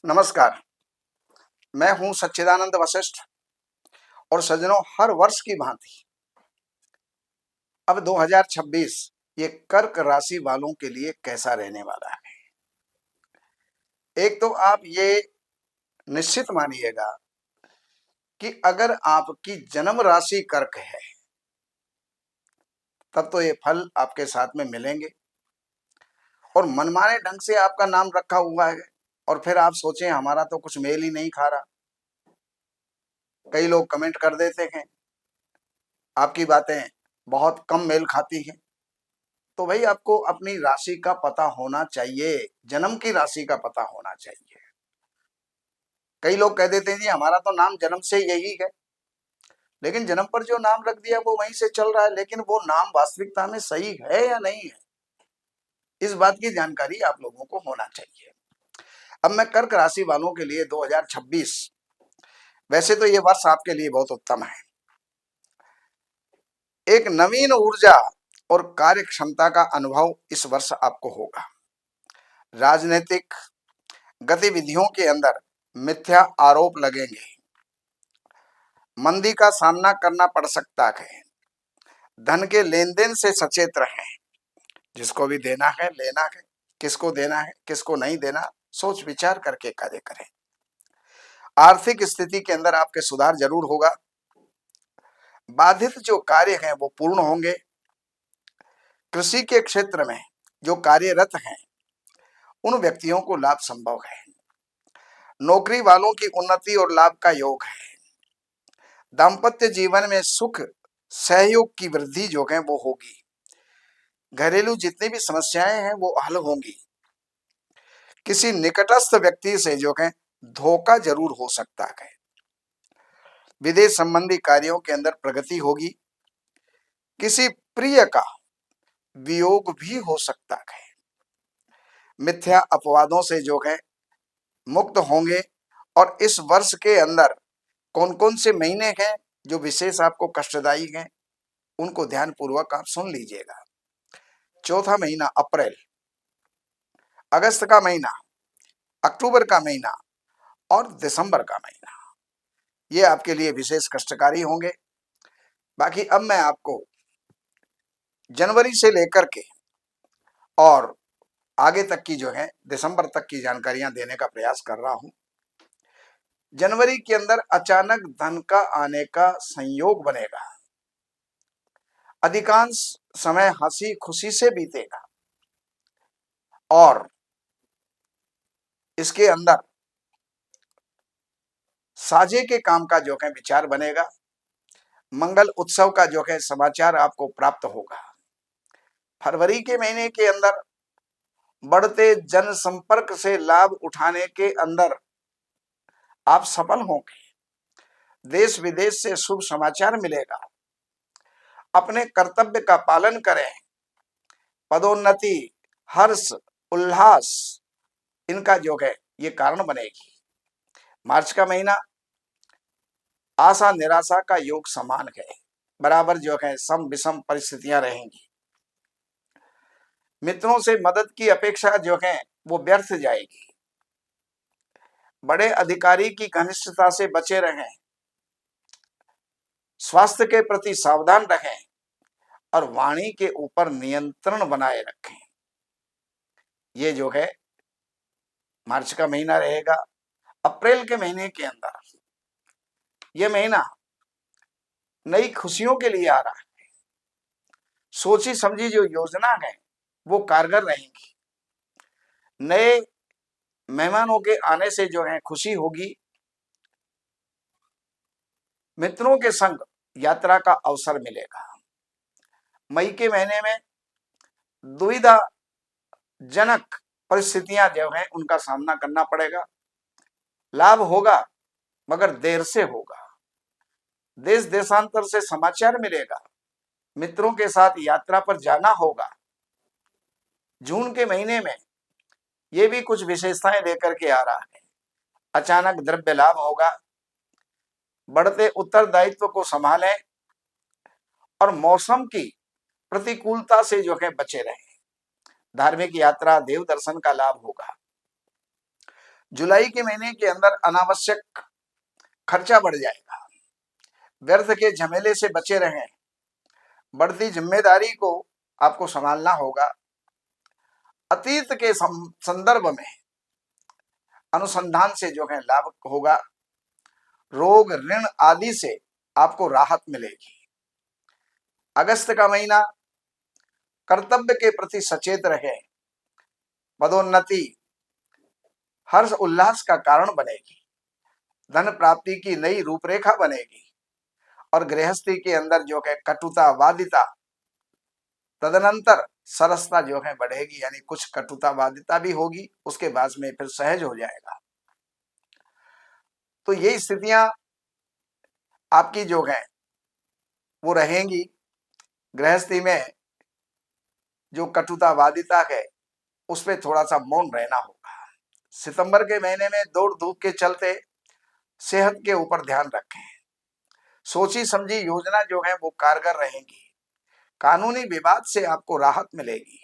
नमस्कार। मैं हूं सच्चिदानंद वशिष्ठ। और सज्जनों, हर वर्ष की भांति अब 2026 ये कर्क राशि वालों के लिए कैसा रहने वाला है। एक तो आप ये निश्चित मानिएगा कि अगर आपकी जन्म राशि कर्क है तब तो ये फल आपके साथ में मिलेंगे। और मनमाने ढंग से आपका नाम रखा हुआ है और फिर आप सोचें हमारा तो कुछ मेल ही नहीं खा रहा। कई लोग कमेंट कर देते हैं आपकी बातें बहुत कम मेल खाती हैं। तो भाई आपको अपनी राशि का पता होना चाहिए, जन्म की राशि का पता होना चाहिए। कई लोग कह देते हैं जी हमारा तो नाम जन्म से यही है, लेकिन जन्म पर जो नाम रख दिया वो वहीं से चल रहा है, लेकिन वो नाम वास्तविकता में सही है या नहीं है, इस बात की जानकारी आप लोगों को होना चाहिए। अब मैं कर्क राशि वालों के लिए 2026, वैसे तो ये वर्ष आपके लिए बहुत उत्तम है। एक नवीन ऊर्जा और कार्य क्षमता का अनुभव इस वर्ष आपको होगा। राजनीतिक गतिविधियों के अंदर मिथ्या आरोप लगेंगे। मंदी का सामना करना पड़ सकता है। धन के लेन देन से सचेत रहें। जिसको भी देना है लेना है, किसको देना है किसको नहीं देना, सोच विचार करके कार्य करें। आर्थिक स्थिति के अंदर आपके सुधार जरूर होगा। बाधित जो कार्य हैं वो पूर्ण होंगे। कृषि के क्षेत्र में जो कार्यरत हैं उन व्यक्तियों को लाभ संभव है। नौकरी वालों की उन्नति और लाभ का योग है। दाम्पत्य जीवन में सुख सहयोग की वृद्धि जो है वो होगी। घरेलू जितनी भी समस्याएं हैं वो हल होंगी। किसी निकटस्थ व्यक्ति से जो है धोखा जरूर हो सकता है। विदेश संबंधी कार्यों के अंदर प्रगति होगी। किसी प्रिय का वियोग भी हो सकता है। मिथ्या अपवादों से जो है मुक्त होंगे। और इस वर्ष के अंदर कौन कौन से महीने हैं जो विशेष आपको कष्टदायी हैं उनको ध्यानपूर्वक आप सुन लीजिएगा। चौथा महीना अप्रैल, अगस्त का महीना, अक्टूबर का महीना और दिसंबर का महीना, ये आपके लिए विशेष कष्टकारी होंगे। बाकी अब मैं आपको जनवरी से लेकर के और आगे तक की जो है दिसंबर तक की जानकारियां देने का प्रयास कर रहा हूं। जनवरी के अंदर अचानक धन का आने का संयोग बनेगा। अधिकांश समय हंसी खुशी से बीतेगा और इसके अंदर साझे के काम का जो है विचार बनेगा। मंगल उत्सव का जो है समाचार आपको प्राप्त होगा। फरवरी के महीने के अंदर बढ़ते जनसंपर्क से लाभ उठाने के अंदर आप सफल होंगे। देश विदेश से शुभ समाचार मिलेगा। अपने कर्तव्य का पालन करें। पदोन्नति, हर्ष, उल्लास इनका जो है ये कारण बनेगी। मार्च का महीना आशा निराशा का योग समान है। बराबर जो है सम विषम परिस्थितियां रहेंगी। मित्रों से मदद की अपेक्षा जो है वो व्यर्थ जाएगी। बड़े अधिकारी की घनिष्ठता से बचे रहें। स्वास्थ्य के प्रति सावधान रहें और वाणी के ऊपर नियंत्रण बनाए रखें। ये जो है मार्च का महीना रहेगा। अप्रैल के महीने के अंदर ये महीना नई खुशियों के लिए आ रहा है। सोची समझी जो योजना है वो कारगर रहेंगी। नए मेहमानों के आने से जो है खुशी होगी। मित्रों के संग यात्रा का अवसर मिलेगा। मई के महीने में दुविधा जनक परिस्थितियां जो है उनका सामना करना पड़ेगा। लाभ होगा मगर देर से होगा। देश देशांतर से समाचार मिलेगा। मित्रों के साथ यात्रा पर जाना होगा। जून के महीने में ये भी कुछ विशेषताएं लेकर के आ रहा है। अचानक द्रव्य लाभ होगा। बढ़ते उत्तरदायित्व को संभालें और मौसम की प्रतिकूलता से जो है बचे रहें। धार्मिक यात्रा देव दर्शन का लाभ होगा। जुलाई के महीने के अंदर अनावश्यक खर्चा बढ़ जाएगा, व्यर्थ के झमेले से बचे रहें, बढ़ती जिम्मेदारी को आपको संभालना होगा। अतीत के संदर्भ में अनुसंधान से जो है लाभ होगा। रोग ऋण आदि से आपको राहत मिलेगी। अगस्त का महीना कर्तव्य के प्रति सचेत रहे, पदोन्नति हर्ष उल्लास का कारण बनेगी, धन प्राप्ति की नई रूपरेखा बनेगी और गृहस्थी के अंदर जो है कटुता वादिता तदनंतर सरसता जो है बढ़ेगी, यानी कुछ कटुता वादिता भी होगी, उसके बाद में फिर सहज हो जाएगा। तो ये स्थितियां आपकी जो है वो रहेंगी। गृहस्थी में जो कटुता वादिता है उस पर थोड़ा सा मौन रहना होगा। सितंबर के महीने में दौड़ धूप के चलते सेहत के ऊपर ध्यान रखें। सोची समझी योजना जो है वो कारगर रहेगी। कानूनी विवाद से आपको राहत मिलेगी।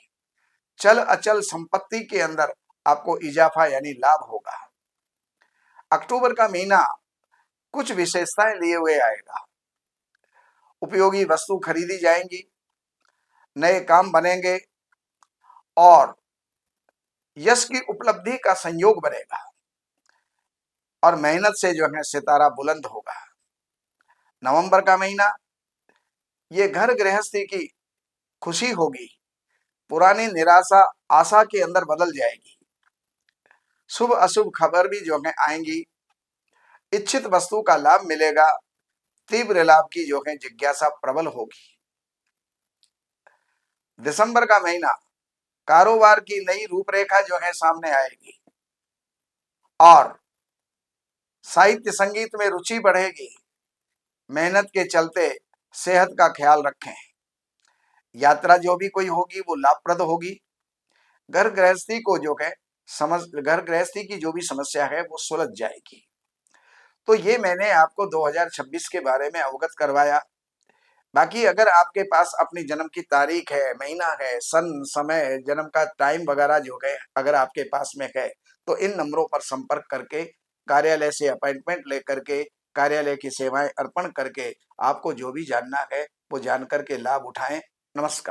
चल अचल संपत्ति के अंदर आपको इजाफा यानी लाभ होगा। अक्टूबर का महीना कुछ विशेषताएं लिए हुए आएगा। उपयोगी वस्तु खरीदी जाएंगी, नए काम बनेंगे और यश की उपलब्धि का संयोग बनेगा और मेहनत से जो है सितारा बुलंद होगा। नवंबर का महीना ये घर गृहस्थी की खुशी होगी, पुरानी निराशा आशा के अंदर बदल जाएगी। शुभ अशुभ खबर भी जो है आएंगी, इच्छित वस्तु का लाभ मिलेगा, तीव्र लाभ की जो है जिज्ञासा प्रबल होगी। दिसंबर का महीना कारोबार की नई रूपरेखा जो है सामने आएगी और साहित्य संगीत में रुचि बढ़ेगी। मेहनत के चलते सेहत का ख्याल रखें। यात्रा जो भी कोई होगी वो लाभप्रद होगी। घर गृहस्थी को जो है घर गृहस्थी की जो भी समस्या है वो सुलझ जाएगी। तो ये मैंने आपको 2026 के बारे में अवगत करवाया। बाकी अगर आपके पास अपनी जन्म की तारीख है, महीना है, सन, समय, जन्म का टाइम वगैरह जो है अगर आपके पास में है तो इन नंबरों पर संपर्क करके कार्यालय से अपॉइंटमेंट लेकर के कार्यालय की सेवाएं अर्पण करके आपको जो भी जानना है वो जान करके लाभ उठाएं। नमस्कार।